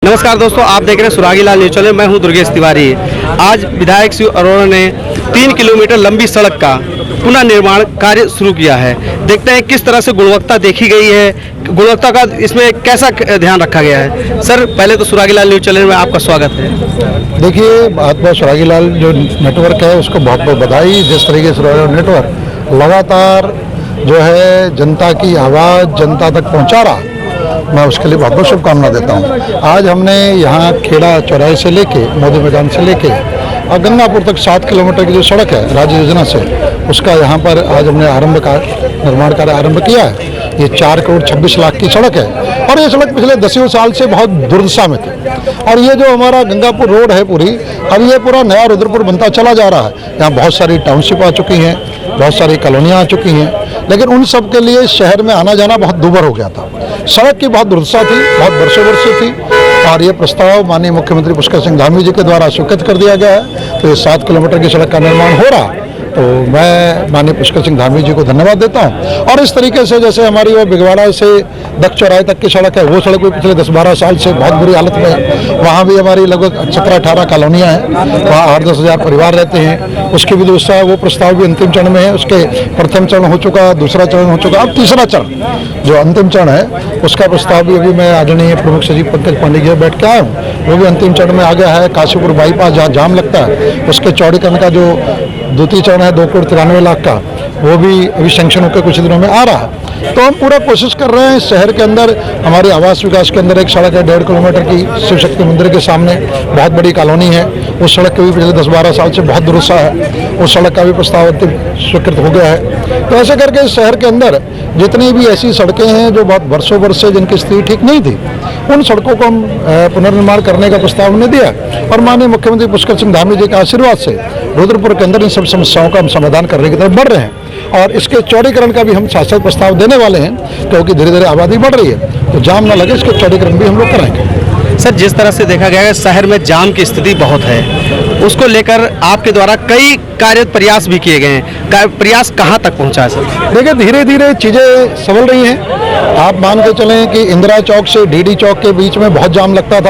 नमस्कार दोस्तों, आप देख रहे हैं सुरागी लाल न्यूज चैनल। मैं हूं दुर्गेश तिवारी। आज विधायक शिव अरोड़ा ने 3 किलोमीटर लंबी सड़क का पुनः निर्माण कार्य शुरू किया है। देखते हैं किस तरह से गुणवत्ता देखी गई है, गुणवत्ता का इसमें कैसा ध्यान रखा गया है। सर, पहले तो सुरागी लाल न्यूज चैनल में आपका स्वागत है। देखिए, बात सुरागी लाल जो नेटवर्क है उसको बहुत बहुत बधाई। जिस तरीके से नेटवर्क लगातार जो है जनता की आवाज़ जनता तक पहुंचा रहा, मैं उसके लिए बहुत बहुत शुभकामना देता हूं। आज हमने यहाँ खेड़ा चौराहे से लेके मोदी मैदान से लेके और गंगापुर तक 7 किलोमीटर की जो सड़क है राज्य योजना से, उसका यहाँ पर आज हमने निर्माण कार्य आरंभ किया है। ये 4 करोड़ 26 लाख की सड़क है और ये सड़क पिछले 10 साल से बहुत दुर्दशा में थी। और ये जो हमारा गंगापुर रोड है पूरी, अब ये पूरा नया रुद्रपुर बनता चला जा रहा है। यहाँ बहुत सारी टाउनशिप आ चुकी हैं, बहुत सारी कॉलोनियाँ आ चुकी हैं, लेकिन उन सब के लिए शहर में आना जाना बहुत दूभर हो गया था। सड़क की बहुत दुर्दशा थी, बहुत वर्षों थी और ये प्रस्ताव माननीय मुख्यमंत्री पुष्कर सिंह धामी जी के द्वारा स्वीकृत कर दिया गया है। तो ये 7 किलोमीटर की सड़क का निर्माण हो रहा है। तो मैं माननीय पुष्कर सिंह धामी जी को धन्यवाद देता हूं। और इस तरीके से जैसे हमारी वो बिगवाड़ा से दक्ष चौराहे तक की सड़क है, वो सड़क भी पिछले 10-12 साल से बहुत बुरी हालत में है। वहाँ भी हमारी लगभग 17-18 कॉलोनियाँ हैं, वहाँ 8-10 हज़ार परिवार रहते हैं। उसकी भी दूसरा वो प्रस्ताव भी अंतिम चरण में है। उसके प्रथम चरण हो चुका, दूसरा चरण हो चुका, अब तीसरा चरण जो अंतिम चरण है उसका प्रस्ताव भी अभी मैं आदरणीय प्रमुख सचिव पंकज पांडे जी बैठ के आया हूँ, वो भी अंतिम चरण में आ गया है। काशीपुर बाईपास जहाँ जाम लगता है उसके चौड़ीकरण का जो द्वितीय चरण है 2 करोड़ 93 लाख का, वो भी अभी सैंक्शन होकर कुछ दिनों में आ रहा है। तो हम पूरा कोशिश कर रहे हैं। शहर के अंदर हमारे आवास विकास के अंदर एक सड़क है 1.5 किलोमीटर की, शिव शक्ति मंदिर के सामने बहुत बड़ी कॉलोनी है। उस सड़क के भी पिछले 10-12 साल से बहुत दुरुस्ता है, उस सड़क का भी प्रस्ताव अंतिम स्वीकृत हो गया है। तो ऐसे करके शहर के अंदर जितनी भी ऐसी सड़कें हैं जो बहुत वर्षों से जिनकी स्थिति ठीक नहीं थी, उन सड़कों को हम पुनर्निर्माण करने का प्रस्ताव हमने दिया और माननीय मुख्यमंत्री पुष्कर सिंह धामी जी के आशीर्वाद से रुद्रपुर के अंदर इन सब समस्याओं का हम समाधान करने की तरफ बढ़ रहे हैं। और इसके चौड़ीकरण का भी हम शाश्वत प्रस्ताव देने वाले हैं, क्योंकि धीरे धीरे आबादी बढ़ रही है, तो जाम ना लगे इसके चौड़ीकरण भी हम लोग कराएंगे। सर, जिस तरह से देखा गया है शहर में जाम की स्थिति बहुत है, उसको लेकर आपके द्वारा कई कार्य प्रयास भी किए गए हैं। प्रयास कहाँ तक पहुँचा है सर? देखिए, धीरे धीरे चीज़ें संभल रही हैं। आप मान के चलें कि इंदिरा चौक से डीडी चौक के बीच में बहुत जाम लगता था,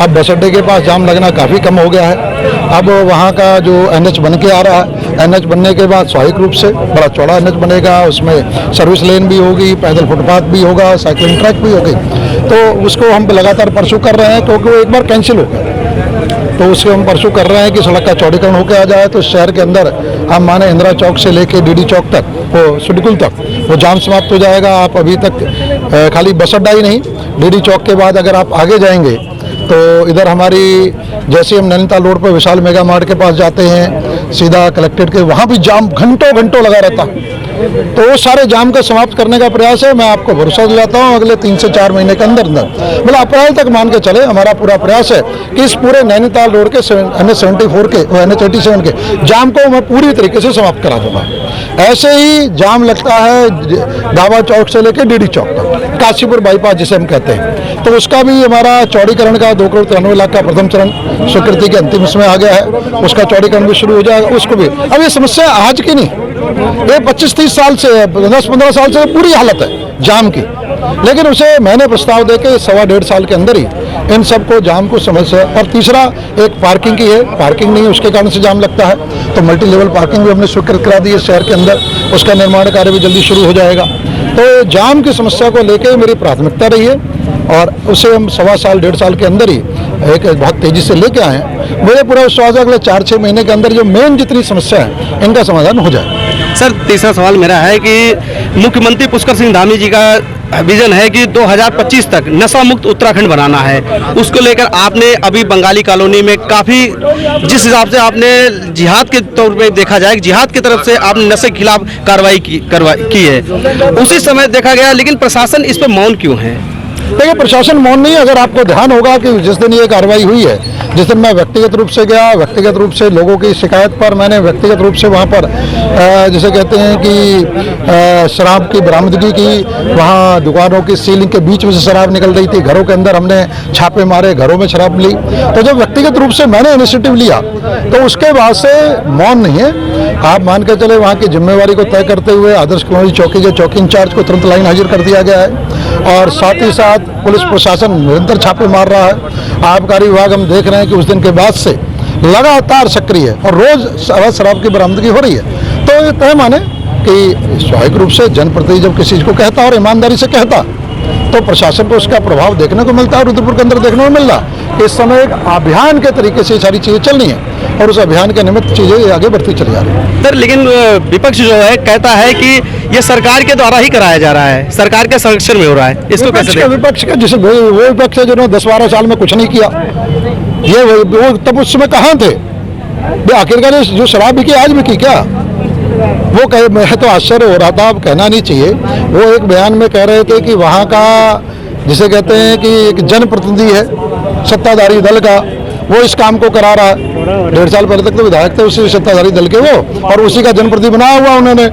अब बस अड्डे के पास जाम लगना काफ़ी कम हो गया है। अब वहाँ का जो NH बन के आ रहा है, NH बनने के बाद स्वाभाविक रूप से बड़ा चौड़ा NH बनेगा, उसमें सर्विस लेन भी होगी, पैदल फुटपाथ भी होगा, साइकिलिंग ट्रैक भी होगी। तो उसको हम लगातार परसू कर रहे हैं, क्योंकि वो एक बार कैंसिल हो गया। तो उसके हम परसू कर रहे हैं कि सड़क का चौड़ीकरण होकर आ जाए, तो शहर के अंदर हम माने इंदिरा चौक से लेके डीडी चौक तक, वो सुडकुल तक वो जाम समाप्त हो जाएगा। आप अभी तक खाली बस अड्डा ही नहीं, डीडी चौक के बाद अगर आप आगे जाएंगे तो इधर हमारी जैसे हम नैनीताल रोड पर विशाल मेगा मार्ट के पास जाते हैं, सीधा कलेक्ट्रेट के, वहाँ भी जाम घंटों घंटों लगा रहता। तो वो सारे जाम का समाप्त करने का प्रयास है। मैं आपको भरोसा दिलाता हूँ अगले 3 से 4 महीने के अंदर मतलब अप्रैल तक मान के चले, हमारा पूरा प्रयास है कि इस पूरे नैनीताल रोड के NH 74 के NH 87 के जाम को मैं पूरी तरीके से समाप्त करा दूंगा। ऐसे ही जाम लगता है दावा चौक से लेकर डीडी चौक तक, काशीपुर बाईपास जिसे हम कहते हैं, तो उसका भी हमारा चौड़ीकरण का 2 करोड़ 93 लाख का प्रथम चरण स्वीकृति के अंतिम इसमें आ गया है। उसका चौड़ीकरण भी शुरू हो जाएगा, उसको भी। अब ये समस्या आज की नहीं, ये 25-30 साल से 10-15 साल से पूरी हालत है जाम की, लेकिन उसे मैंने प्रस्ताव देके 1.25 साल के अंदर ही इन सबको जाम को समस्या। और तीसरा एक पार्किंग की है, पार्किंग नहीं है उसके कारण से जाम लगता है, तो मल्टी लेवल पार्किंग भी हमने स्वीकृत करा दी है शहर के अंदर, उसका निर्माण कार्य भी जल्दी शुरू हो जाएगा। तो जाम की समस्या को लेकर मेरी प्राथमिकता रही है और उसे हम 1.25-1.5 साल के अंदर ही एक बहुत तेजी से लेके आए हैं। मुझे पूरा विश्वास है अगले 4-6 महीने के अंदर जो मेन जितनी समस्या है इनका समाधान हो जाए। सर, तीसरा सवाल मेरा है कि मुख्यमंत्री पुष्कर सिंह धामी जी का विजन है कि 2025 तक नशा मुक्त उत्तराखंड बनाना है। उसको लेकर आपने अभी बंगाली कॉलोनी में काफ़ी, जिस हिसाब से आपने जिहाद के तौर पे देखा जाए, जिहाद की तरफ से आपने नशे के खिलाफ कार्रवाई की है, उसी समय देखा गया, लेकिन प्रशासन इस पर मौन क्यों है? देखिए, प्रशासन मौन नहीं। अगर आपको ध्यान होगा कि जिस दिन ये कार्रवाई हुई है, जिस दिन मैं व्यक्तिगत रूप से गया, व्यक्तिगत रूप से लोगों की शिकायत पर मैंने व्यक्तिगत रूप से वहाँ पर जिसे कहते हैं कि शराब की बरामदगी की, वहाँ दुकानों की सीलिंग के बीच में से शराब निकल रही थी, घरों के अंदर हमने छापे मारे, घरों में शराब ली। तो जब व्यक्तिगत रूप से मैंने इनिशिएटिव लिया तो उसके बाद से मौन नहीं है। आप मान के चले वहाँ की जिम्मेवारी को तय करते हुए आदर्श कॉलोनी चौकी के चौकी इंचार्ज को तुरंत लाइन हाजिर कर दिया गया है और साथ ही साथ पुलिस प्रशासन निरंतर छापे मार रहा है। आबकारी विभाग हम देख रहे हैं कि उस दिन के बाद से लगातार सक्रिय है और रोज अवैध शराब की बरामदगी हो रही है। तो ये तय माने कि स्वाभाविक रूप से जनप्रतिनिधि जब किसी चीज को कहता और ईमानदारी से कहता तो प्रशासन को उसका प्रभाव देखने को मिलता है। और रुद्रपुर के अंदर देखने को मिल रहा कि इस समय एक अभियान के तरीके से सारी चीजें चल रही हैं और उस अभियान के निमित्त चीजें आगे बढ़ती चली जा रही है। सर लेकिन विपक्ष जो है कहता है कि ये सरकार के द्वारा ही कराया जा रहा है, सरकार के संरक्षण में हो रहा है, इसको कैसे देखते हैं? विपक्ष का जिसे वो विपक्ष है जिन्होंने 10-12 साल में कुछ नहीं किया, ये वो तब उस समय कहाँ थे? आखिरकार जो शराब बिकी आज भी की क्या? वो कहे, मैं तो आश्चर्य हो रहा था, अब कहना नहीं चाहिए। वो एक बयान में कह रहे थे कि वहाँ का जिसे कहते हैं कि एक जनप्रतिनिधि है सत्ताधारी दल का, वो इस काम को करा रहा है। 1.5 साल पहले तक तो विधायक थे उसी सत्ताधारी दल के वो, और उसी का जनप्रतिनिधि बनाया हुआ उन्होंने।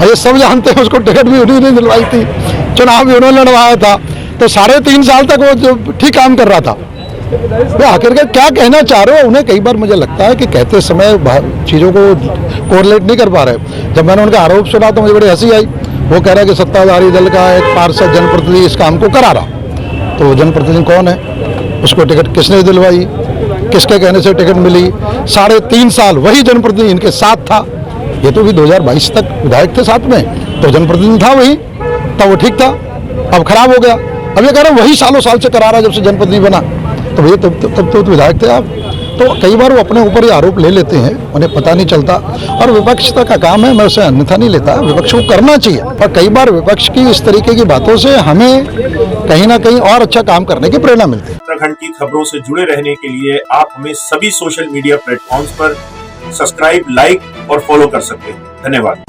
ये सब जानते हैं, उसको टिकट भी उन्हीं ने दिलवाई थी, चुनाव भी उन्होंने लड़वाया था, तो 3.5 साल तक वो जो ठीक काम कर रहा था। वे आखिरकार क्या कहना चाह रहे हो? उन्हें कई बार मुझे लगता है कि कहते समय चीज़ों को कोरिलेट नहीं कर पा रहे। जब मैंने उनका आरोप सुना तो मुझे बड़ी हंसी आई। वो कह रहा है कि सत्ताधारी दल का एक पार्षद जनप्रतिनिधि इस काम को करा रहा। तो जनप्रतिनिधि कौन है? उसको टिकट किसने दिलवाई? किसके कहने से टिकट मिली? 3.5 साल वही जनप्रतिनिधि इनके साथ था। ये तो भी 2022 तक विधायक थे साथ में, तो जनप्रतिनिधि था वही, तब वो ठीक था। अब खराब हो गया। अब ये कह रहे वही सालों साल से करा रहा जब से जनप्रतिनिधि बना। तो भैया तब तो विधायक थे आप। तो कई बार वो अपने ऊपर ही आरोप ले लेते हैं, उन्हें पता नहीं चलता। और विपक्ष का काम है, मैं उसे अन्यथा नहीं लेता, विपक्ष को करना चाहिए। और कई बार विपक्ष की इस तरीके की बातों से हमें कहीं ना कहीं और अच्छा काम करने की प्रेरणा मिलती है। उत्तराखंड की खबरों से जुड़े रहने के लिए आप हमें सभी सोशल मीडिया प्लेटफॉर्म्स पर सब्सक्राइब, लाइक और फॉलो कर सकते हैं। धन्यवाद।